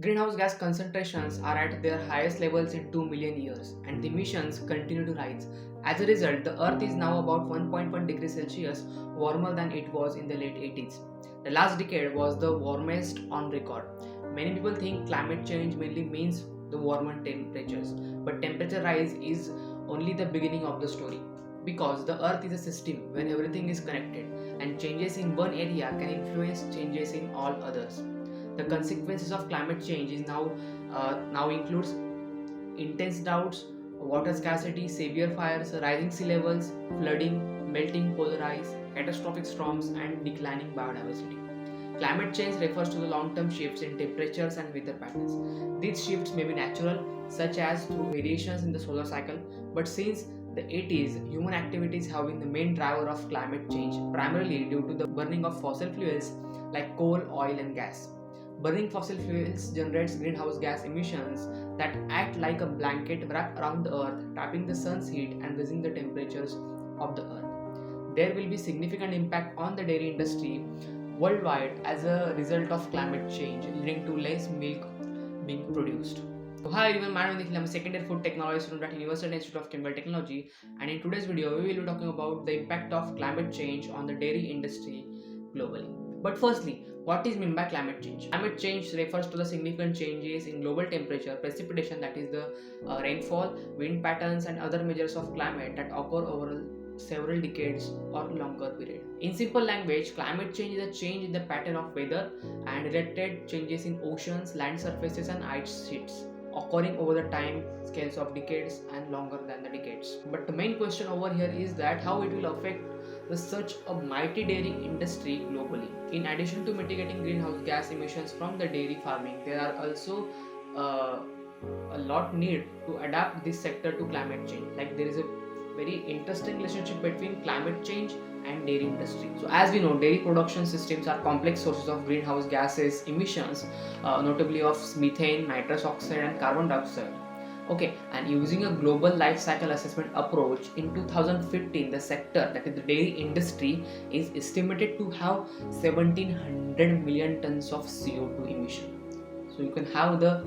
Greenhouse gas concentrations are at their highest levels in 2 million years, and the emissions continue to rise. As a result, the Earth is now about 1.1 degrees Celsius warmer than it was in the late 80s. The last decade was the warmest on record. Many people think climate change mainly means the warmer temperatures, but temperature rise is only the beginning of the story. Because the Earth is a system where everything is connected, and changes in one area can influence changes in all others. The consequences of climate change is now includes intense droughts, water scarcity, severe fires, rising sea levels, flooding, melting polar ice, catastrophic storms, and declining biodiversity. Climate change refers to the long-term shifts in temperatures and weather patterns. These shifts may be natural, such as through variations in the solar cycle, but since the 80s, human activities have been the main driver of climate change, primarily due to the burning of fossil fuels like coal, oil, and gas. Burning fossil fuels generates greenhouse gas emissions that act like a blanket wrapped around the earth, trapping the sun's heat and raising the temperatures of the earth. There will be significant impact on the dairy industry worldwide as a result of climate change, leading to less milk being produced. So hi everyone, my name is Nikhil. I'm a second year food technology student at University Institute of Chemical Technology, and in today's video we will be talking about the impact of climate change on the dairy industry globally. But firstly, what is meant by climate change? Climate change refers to the significant changes in global temperature, precipitation, that is the rainfall, wind patterns, and other measures of climate that occur over several decades or longer period. In simple language, climate change is a change in the pattern of weather and related changes in oceans, land surfaces, and ice sheets occurring over the time scales of decades and longer than the decades. But the main question over here is that how it will affect such a mighty dairy industry globally. In addition to mitigating greenhouse gas emissions from the dairy farming, there are also uh, a lot need to adapt this sector to climate change. Like there is a very interesting relationship between climate change and dairy industry. So as we know, dairy production systems are complex sources of greenhouse gases emissions, notably of methane, nitrous oxide, and carbon dioxide. Okay, and using a global life cycle assessment approach, in 2015, the sector, that is the dairy industry, is estimated to have 1700 million tons of CO2 emission. So you can have the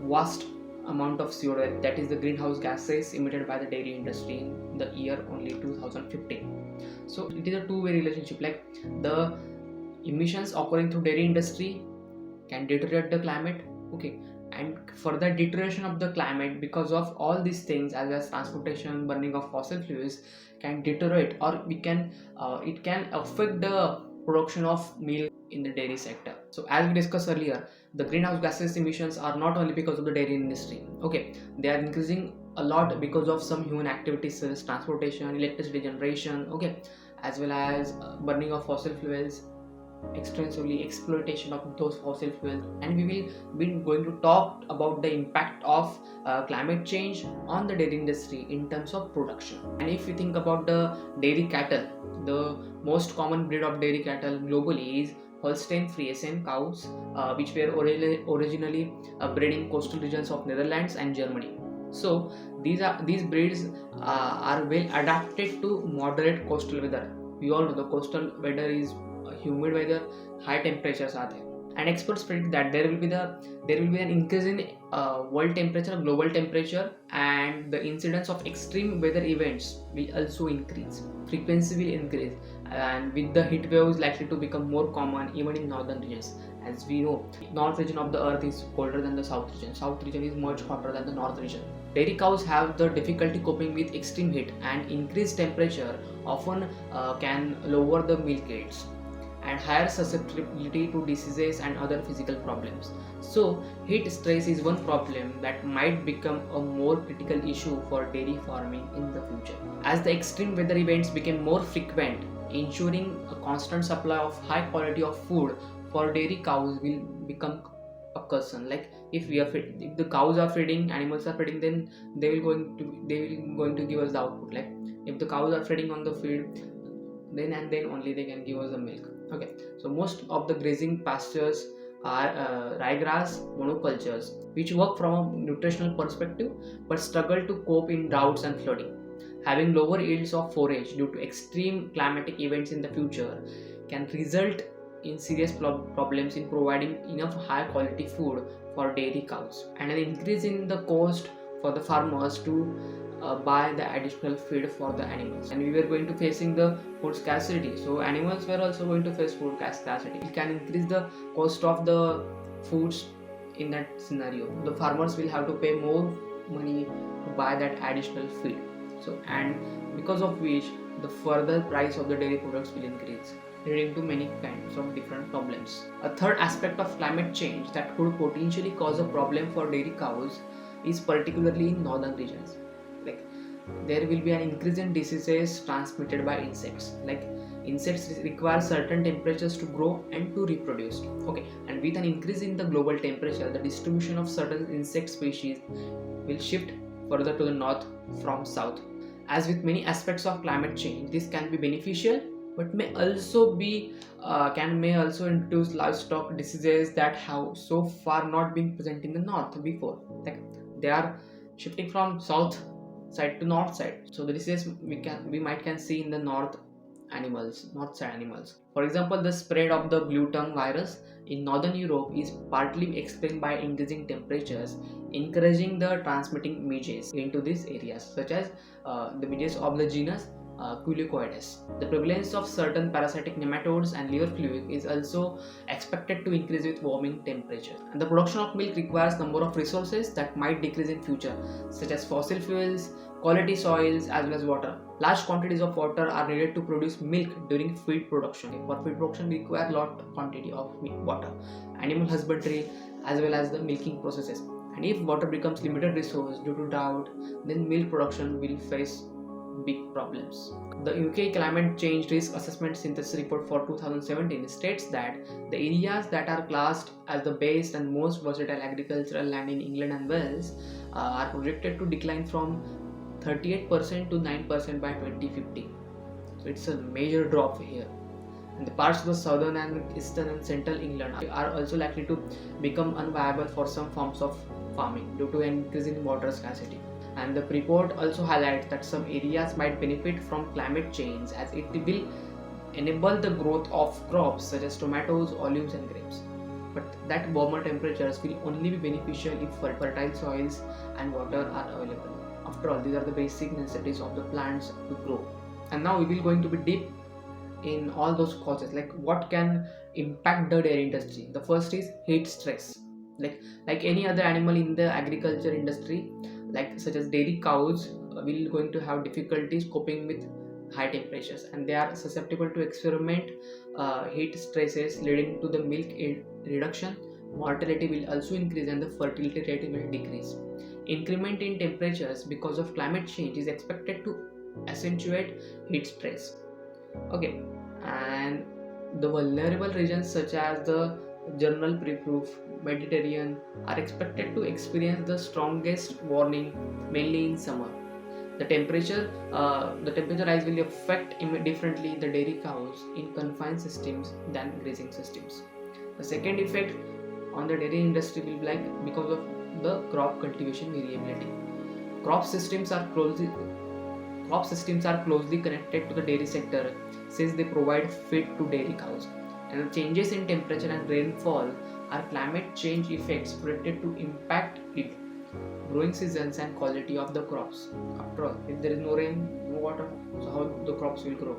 vast amount of CO2, that is the greenhouse gases emitted by the dairy industry in the year only 2015. So it is a two-way relationship, like the emissions occurring through dairy industry can deteriorate the climate. Okay, and further deterioration of the climate because of all these things, as transportation, burning of fossil fuels, can deteriorate, or we can it can affect the production of milk in the dairy sector. So as we discussed earlier, the greenhouse gases emissions are not only because of the dairy industry. Okay, they are increasing a lot because of some human activities such as transportation, electricity generation, okay, as well as burning of fossil fuels, extensively exploitation of those fossil fuels. And we will be going to talk about the impact of climate change on the dairy industry in terms of production. And if you think about the dairy cattle, the most common breed of dairy cattle globally is Holstein Friesian cows, which were originally bred in coastal regions of Netherlands and Germany. So these breeds are well adapted to moderate coastal weather. We all know the coastal weather is humid weather, high temperatures are there, and experts predict that there will be an increase in world temperature, global temperature, and the incidence of extreme weather events will also increase. Frequency will increase, and with the heat waves likely to become more common even in northern regions. As we know, north region of the earth is colder than the south region. South region is much hotter than the north region. Dairy cows have the difficulty coping with extreme heat, and increased temperature often can lower the milk yields and higher susceptibility to diseases and other physical problems. So heat stress is one problem that might become a more critical issue for dairy farming in the future. As the extreme weather events become more frequent, ensuring a constant supply of high quality of food for dairy cows will become a concern. Like if the cows are feeding, animals are feeding, then they will going to give us the output. Like if the cows are feeding on the field, then and then only they can give us the milk. Okay, so most of the grazing pastures are ryegrass monocultures, which work from a nutritional perspective but struggle to cope in droughts and flooding. Having lower yields of forage due to extreme climatic events in the future can result in serious problems in providing enough high quality food for dairy cows, and an increase in the cost for the farmers to buy the additional feed for the animals. And we were going to facing the food scarcity, so animals were also going to face food scarcity. It can increase the cost of the foods. In that scenario, the farmers will have to pay more money to buy that additional feed. So, and because of which the further price of the dairy products will increase, leading to many kinds of different problems. A third aspect of climate change that could potentially cause a problem for dairy cows is particularly in northern regions. Like, there will be an increase in diseases transmitted by insects. Like, insects require certain temperatures to grow and to reproduce. Okay, and with an increase in the global temperature, the distribution of certain insect species will shift further to the north from south. As with many aspects of climate change, this can be beneficial, but may also introduce livestock diseases that have so far not been present in the north before. Like, they are shifting from south side to north side, so the diseases we might can see in the north side animals. For example, the spread of the blue tongue virus in northern Europe is partly explained by increasing temperatures, encouraging the transmitting midges into these areas, such as the midges of the genus Culicoides. The prevalence of certain parasitic nematodes and liver fluid is also expected to increase with warming temperatures. And the production of milk requires number of resources that might decrease in future, such as fossil fuels, quality soils, as well as water. Large quantities of water are needed to produce milk during feed production. For feed production, we require lot quantity of water, animal husbandry, as well as the milking processes. And if water becomes limited resource due to drought, then milk production will face big problems. The UK Climate Change Risk Assessment Synthesis Report for 2017 states that the areas that are classed as the best and most versatile agricultural land in England and Wales are projected to decline from 38% to 9% by 2050. So it's a major drop here. And the parts of the southern and eastern and central England are also likely to become unviable for some forms of farming due to an increase in water scarcity. And the report also highlights that some areas might benefit from climate change as it will enable the growth of crops such as tomatoes, olives and grapes. But that warmer temperatures will only be beneficial if fertile soils and water are available. After all, these are the basic necessities of the plants to grow. And now we will going to be deep in all those causes, like what can impact the dairy industry. The first is heat stress. Like any other animal in the agriculture industry, like such as dairy cows will going to have difficulties coping with high temperatures, and they are susceptible to experiment heat stresses leading to the milk yield reduction. Mortality will also increase and the fertility rate will decrease. Increment in temperatures because of climate change is expected to accentuate heat stress. Okay, and the vulnerable regions such as the General Pre-Proof Mediterranean are expected to experience the strongest warning, mainly in summer. The temperature rise will affect differently the dairy cows in confined systems than grazing systems. The second effect on the dairy industry will be like because of the crop cultivation variability. Crop systems are closely connected to the dairy sector since they provide feed to dairy cows. And the changes in temperature and rainfall are climate change effects predicted to impact it, growing seasons and quality of the crops. After all, if there is no rain, no water, so how the crops will grow?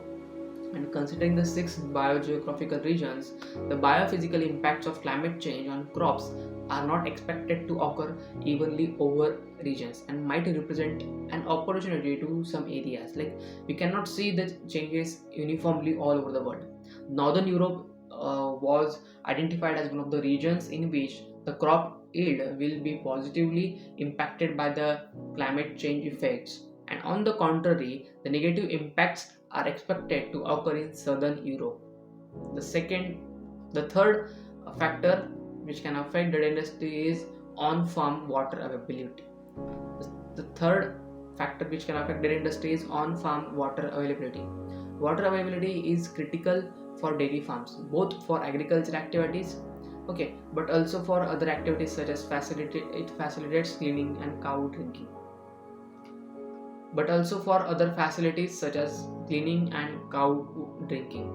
And considering the 6 biogeographical regions, the biophysical impacts of climate change on crops are not expected to occur evenly over regions and might represent an opportunity to some areas. Like, we cannot see the changes uniformly all over the world. Northern Europe was identified as one of the regions in which the crop yield will be positively impacted by the climate change effects, and on the contrary, the negative impacts are expected to occur in southern Europe. The third factor which can affect the industry is on-farm water availability. The third factor which can affect the industry is on-farm water availability. Water availability is critical for dairy farms, both for agricultural activities, okay, but also for other activities such as it facilitates cleaning and cow drinking. But also for other facilities such as cleaning and cow drinking.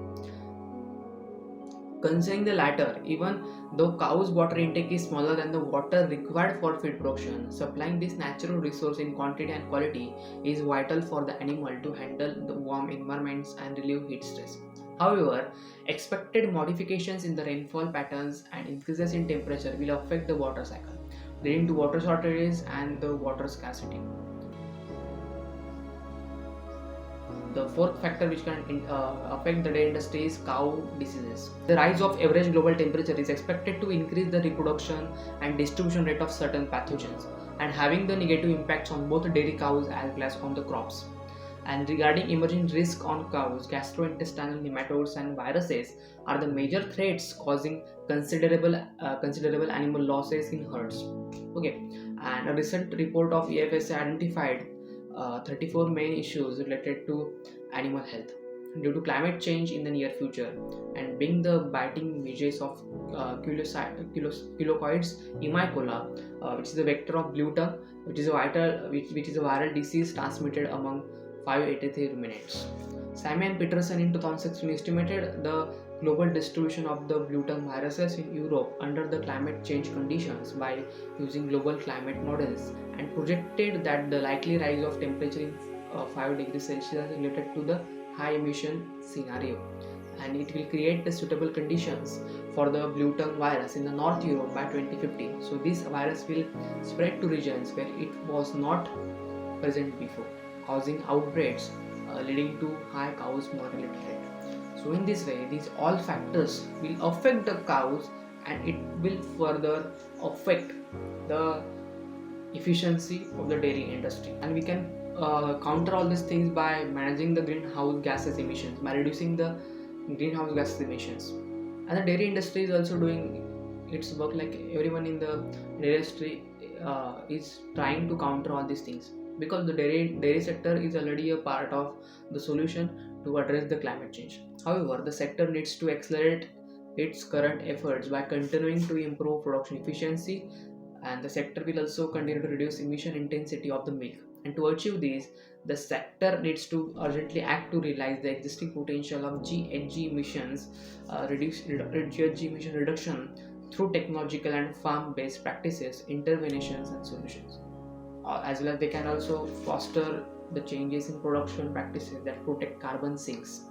Considering the latter, even though cow's water intake is smaller than the water required for feed production, supplying this natural resource in quantity and quality is vital for the animal to handle the warm environments and relieve heat stress. However, expected modifications in the rainfall patterns and increases in temperature will affect the water cycle, leading to water shortages and the water scarcity. The fourth factor which can affect the dairy industry is cow diseases. The rise of average global temperature is expected to increase the reproduction and distribution rate of certain pathogens, and having the negative impacts on both dairy cows as well as on the crops. And regarding emerging risk on cows, gastrointestinal nematodes and viruses are the major threats causing considerable animal losses in herds. Okay, and a recent report of EFSA identified 34 main issues related to animal health due to climate change in the near future, and being the biting midges of Culocoides imicola, which is a vector of blue tongue, which is a viral disease transmitted among 583 ruminants. Simon Peterson in 2016 estimated the global distribution of the blue tongue viruses in Europe under the climate change conditions by using global climate models, and projected that the likely rise of temperature in 5 degrees Celsius related to the high emission scenario, and it will create the suitable conditions for the blue tongue virus in the North Europe by 2050. So this virus will spread to regions where it was not present before, causing outbreaks leading to high cows mortality rate. So in this way, these all factors will affect the cows, and it will further affect the efficiency of the dairy industry. And we can counter all these things by managing the greenhouse gases emissions, by reducing the greenhouse gases emissions. And the dairy industry is also doing its work, like everyone in the dairy industry is trying to counter all these things, because the dairy sector is already a part of the solution to address the climate change. However, the sector needs to accelerate its current efforts by continuing to improve production efficiency, and the sector will also continue to reduce emission intensity of the milk. And to achieve this, the sector needs to urgently act to realize the existing potential of GHG emissions, GHG emission reduction through technological and farm-based practices, interventions, and solutions. As well as they can also foster the changes in production practices that protect carbon sinks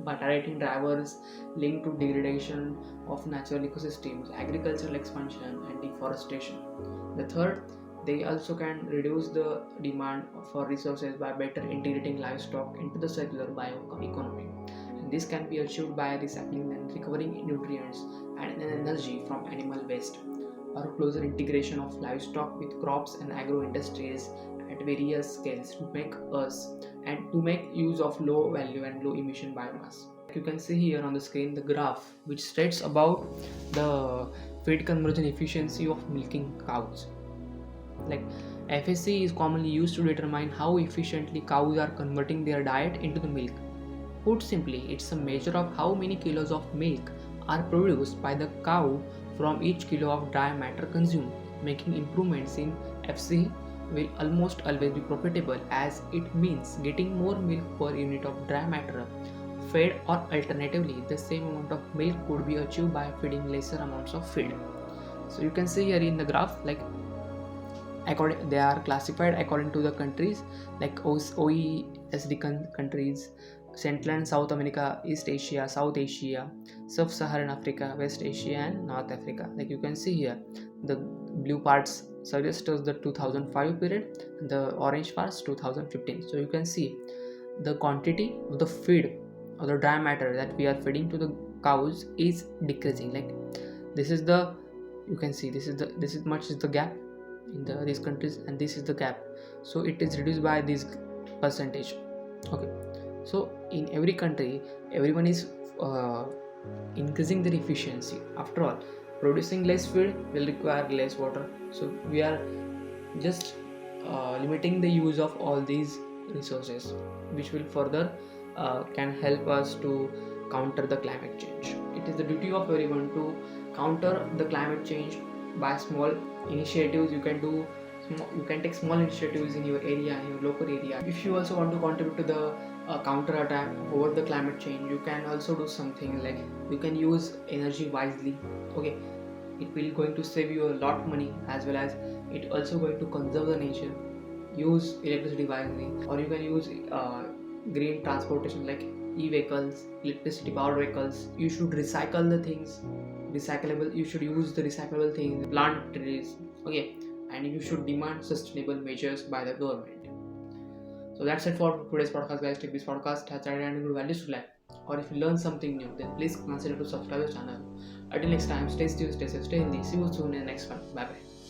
by targeting drivers linked to degradation of natural ecosystems, agricultural expansion, and deforestation. The third, they also can reduce the demand for resources by better integrating livestock into the circular bioeconomy. And this can be achieved by recycling and recovering nutrients and energy from animal waste, or closer integration of livestock with crops and agro industries at various scales to make use of low value and low emission biomass. You can see here on the screen the graph which states about the feed conversion efficiency of milking cows. Like, FSC is commonly used to determine how efficiently cows are converting their diet into the milk. Put simply, it's a measure of how many kilos of milk are produced by the cow from each kilo of dry matter consumed. Making improvements in FC will almost always be profitable, as it means getting more milk per unit of dry matter fed, or alternatively, the same amount of milk could be achieved by feeding lesser amounts of feed. So you can see here in the graph, like they are classified according to the countries, like OECD countries, Central and South America, East Asia, South Asia, Sub-Saharan Africa, West Asia, and North Africa. Like you can see here, the blue parts suggest us the 2005 period, and the orange parts 2015. So you can see the quantity of the feed or the dry matter that we are feeding to the cows is decreasing. Like this is the, you can see this is much is the gap in these countries, and this is the gap. So it is reduced by this percentage. Okay. So in every country, everyone is increasing their efficiency. After all, producing less feed will require less water. So we are just limiting the use of all these resources, which will further can help us to counter the climate change. It is the duty of everyone to counter the climate change by small initiatives. You can do you can take small initiatives in your area, in your local area. If you also want to contribute to the counter attack over the climate change, you can also do something like you can use energy wisely. Okay, it will going to save you a lot money, as well as it also going to conserve the nature. Use electricity wisely, or you can use green transportation like e-vehicles, electricity powered vehicles. You should recycle the things, recyclable. You should use the recyclable things, plant trees. Okay, and you should demand sustainable measures by the government. So that's it for today's podcast, guys. If this podcast has added good values to life, or if you learn something new, then please consider to subscribe the channel. Until next time, stay tuned, stay safe, stay healthy. See you soon in the next one. Bye bye.